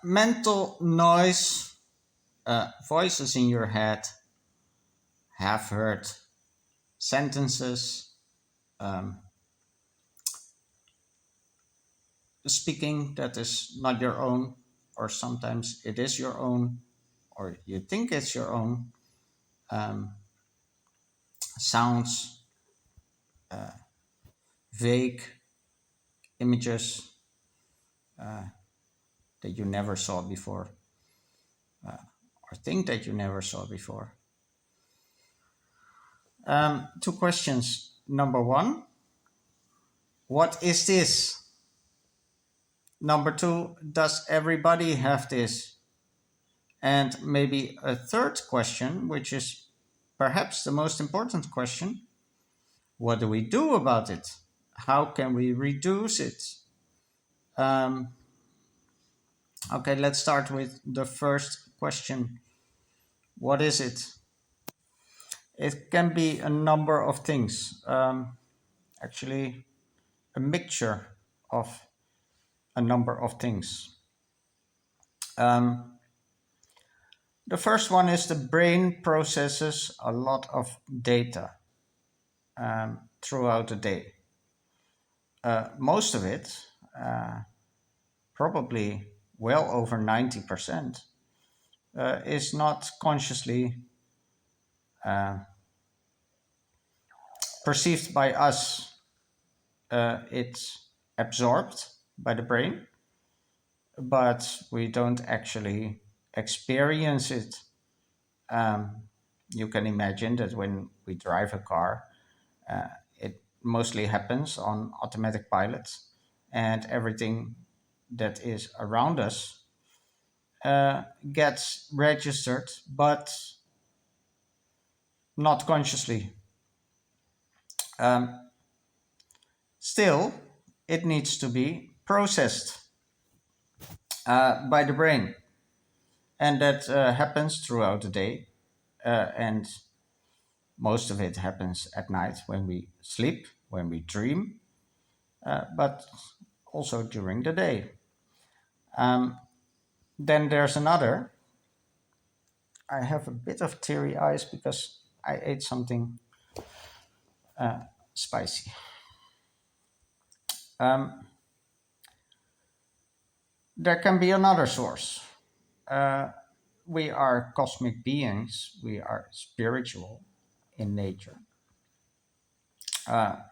Mental noise, voices in your head, half heard sentences, um, speaking that is not your own, or sometimes it is your own, or you think it's your own, sounds, vague images that you never saw before, or think that you never saw before. Two questions. Number one, what is this? Number two, does everybody have this? And maybe a third question, which is perhaps the most important question: what do we do about it? How can we reduce it? Um, okay, let's start with the first question. What is it? It can be a number of things. Actually, a mixture of a number of things. Um, the first one is the brain processes a lot of data throughout the day. Most of it, probably well over 90%, is not consciously perceived by us. It's absorbed by the brain, but we don't actually experience it. You can imagine that when we drive a car, it mostly happens on automatic pilot, and everything that is around us gets registered, but not consciously. Um, Still, it needs to be processed by the brain, and that happens throughout the day, and most of it happens at night when we sleep, when we dream, but also during the day. Then there's another. I have a bit of teary eyes because I ate something spicy. Um, there can be another source. We are cosmic beings, we are spiritual in nature,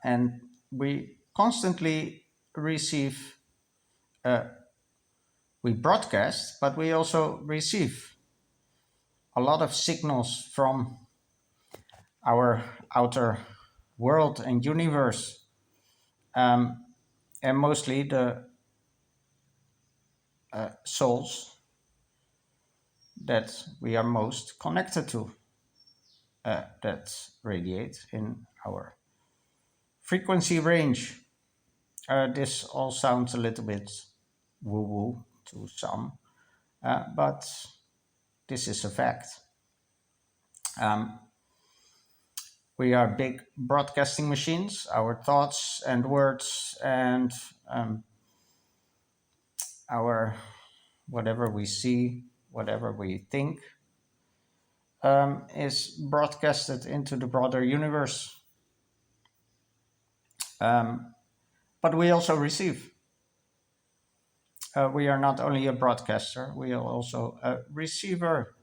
and we constantly receive, we broadcast, but we also receive a lot of signals from our outer world and universe, and mostly the souls that we are most connected to, that radiate in our frequency range. This all sounds a little bit woo woo to some, but this is a fact. We are big broadcasting machines. Our thoughts and words and our whatever we see, whatever we think, is broadcasted into the broader universe. But we also receive. We are not only a broadcaster, we are also a receiver.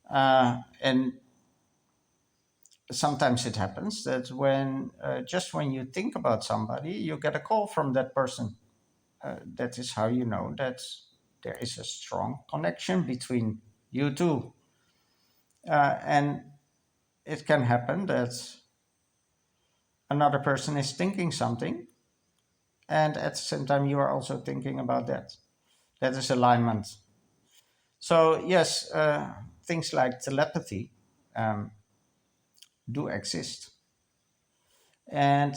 And sometimes it happens that when just when you think about somebody, you get a call from that person. That is how you know that there is a strong connection between you two. And it can happen that another person is thinking something, and at the same time, you are also thinking about that. That is alignment. So, yes, things like telepathy do exist. And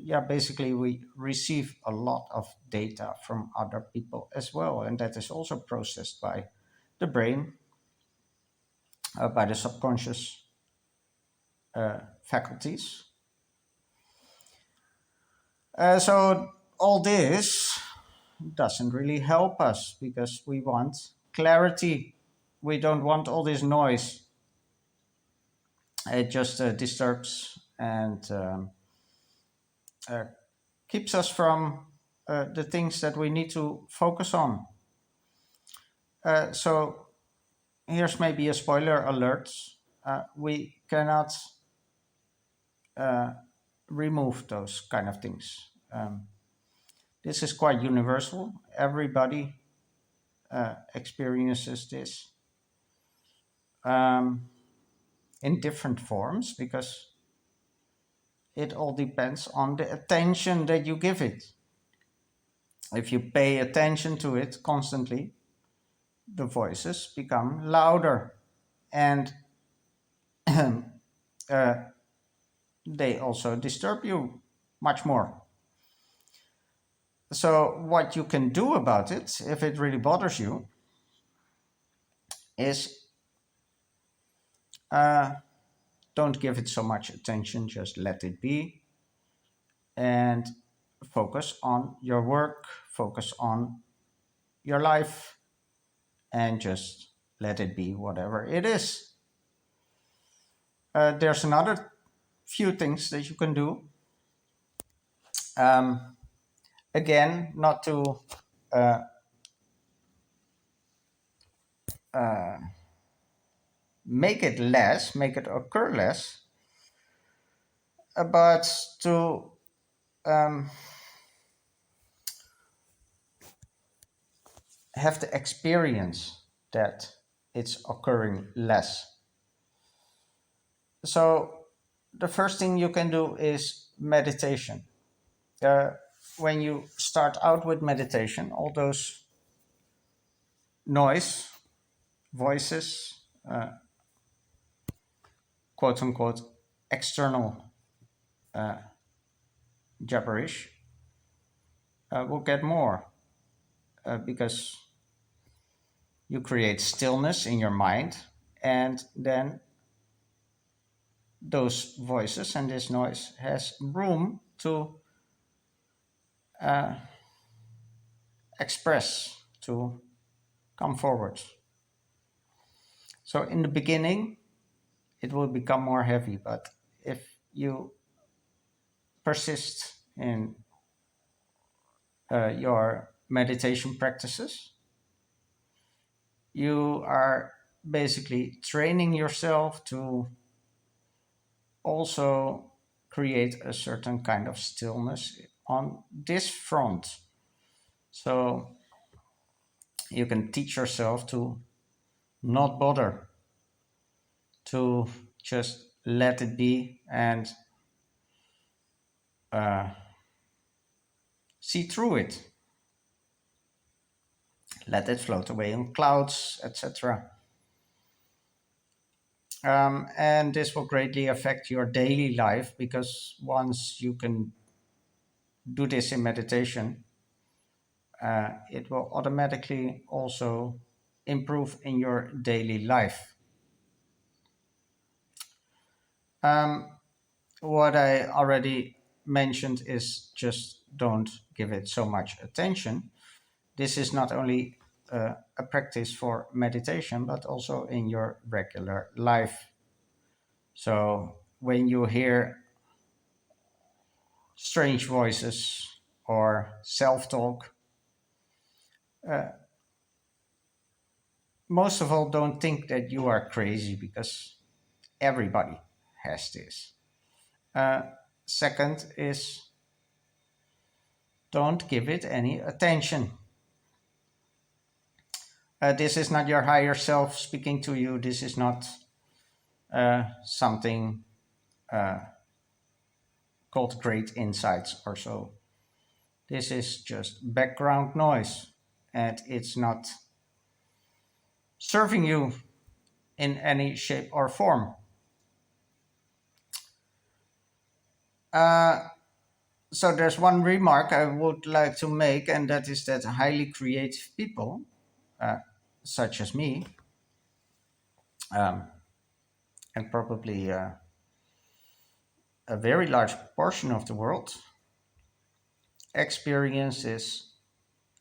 yeah, basically, we receive a lot of data from other people as well. And that is also processed by the brain, by the subconscious faculties. So, all this doesn't really help us because we want clarity. We don't want all this noise. It just disturbs and uh, keeps us from the things that we need to focus on. So here's maybe a spoiler alert. We cannot remove those kind of things. This is quite universal. Everybody experiences this um, in different forms because it all depends on the attention that you give it. If you pay attention to it constantly, the voices become louder and uh, they also disturb you much more. So, what you can do about it, if it really bothers you, is uh, don't give it so much attention, just let it be and focus on your work, focus on your life, and just let it be whatever it is. There's another few things that you can do. Um, Again, not to uh, make it less, make it occur less, but to um, have the experience that it's occurring less. So, the first thing you can do is meditation. Uh, when you start out with meditation, all those noise, voices, quote unquote, external gibberish will get more because you create stillness in your mind, and then those voices and this noise has room to express, to come forward. So in the beginning, it will become more heavy, but if you persist in your meditation practices, you are basically training yourself to also create a certain kind of stillness on this front. So you can teach yourself to not bother, to just let it be and see through it, let it float away in clouds, etc. And this will greatly affect your daily life because once you can do this in meditation, it will automatically also improve in your daily life. Um, what I already mentioned is just don't give it so much attention. This is not only a practice for meditation, but also in your regular life. So when you hear strange voices or self talk, most of all, don't think that you are crazy because everybody has this. Uh, Second is don't give it any attention. This is not your higher self speaking to you. This is not something called great insights or so. This is just background noise and it's not serving you in any shape or form. So there's one remark I would like to make, and that is that highly creative people, such as me, and probably a very large portion of the world, experiences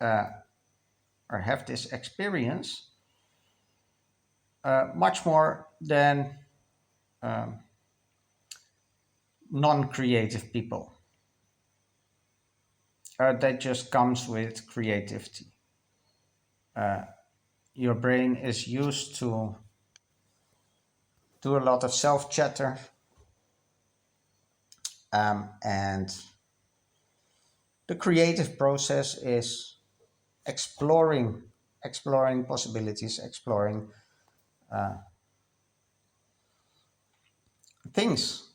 or have this experience much more than non-creative people. That just comes with creativity. Your brain is used to do a lot of self-chatter, and the creative process is exploring possibilities, exploring things,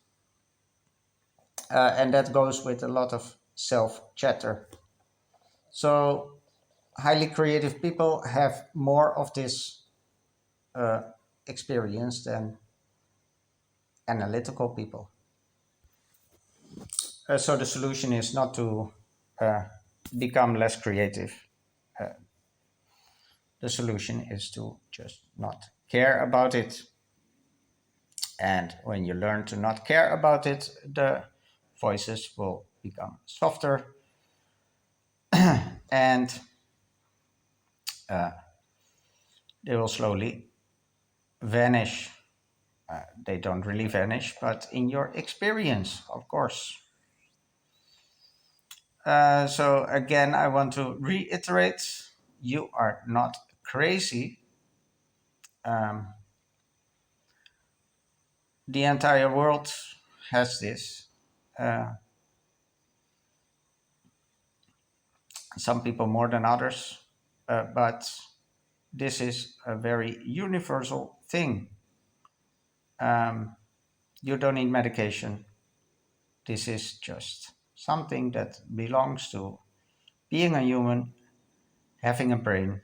and that goes with a lot of self-chatter. So highly creative people have more of this uh, experience than analytical people. So the solution is not to uh, become less creative. The solution is to just not care about it. And when you learn to not care about it, the voices will become softer, and they will slowly vanish. They don't really vanish, but in your experience, of course. So again, I want to reiterate, you are not crazy. Um, the entire world has this. Uh, some people more than others, but this is a very universal thing. Um, you don't need medication. This is just something that belongs to being a human, having a brain,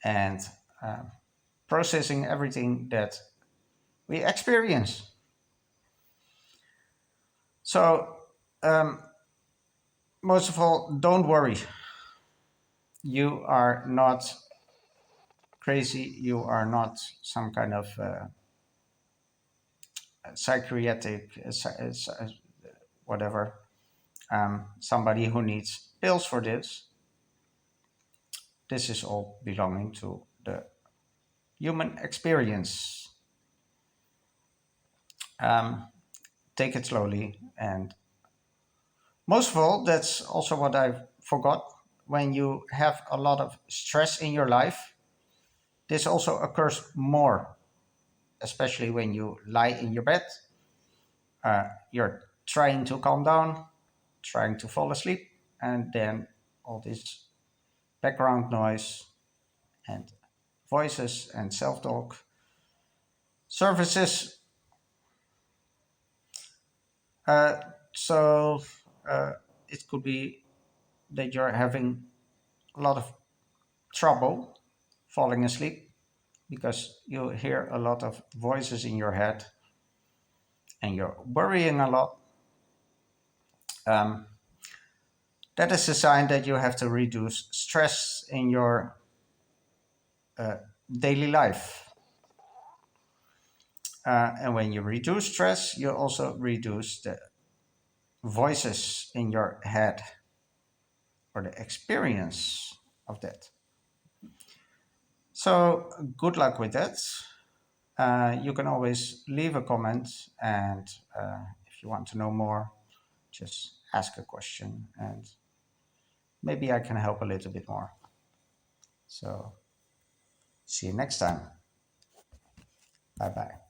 and processing everything that we experience. So, um, most of all, don't worry. You are not crazy. You are not some kind of psychiatric, whatever, somebody who needs pills for this. This is all belonging to the human experience. Um, take it slowly. And most of all, that's also what I forgot. When you have a lot of stress in your life, this also occurs more, especially when you lie in your bed. You're trying to calm down, trying to fall asleep, and then all this background noise and voices and self talk surfaces. Uh, so uh, it could be that you're having a lot of trouble falling asleep because you hear a lot of voices in your head and you're worrying a lot. Um, that is a sign that you have to reduce stress in your daily life. And when you reduce stress, you also reduce the voices in your head or the experience of that. So, good luck with that. You can always leave a comment, and if you want to know more, just ask a question, and maybe I can help a little bit more. So, see you next time. Bye bye.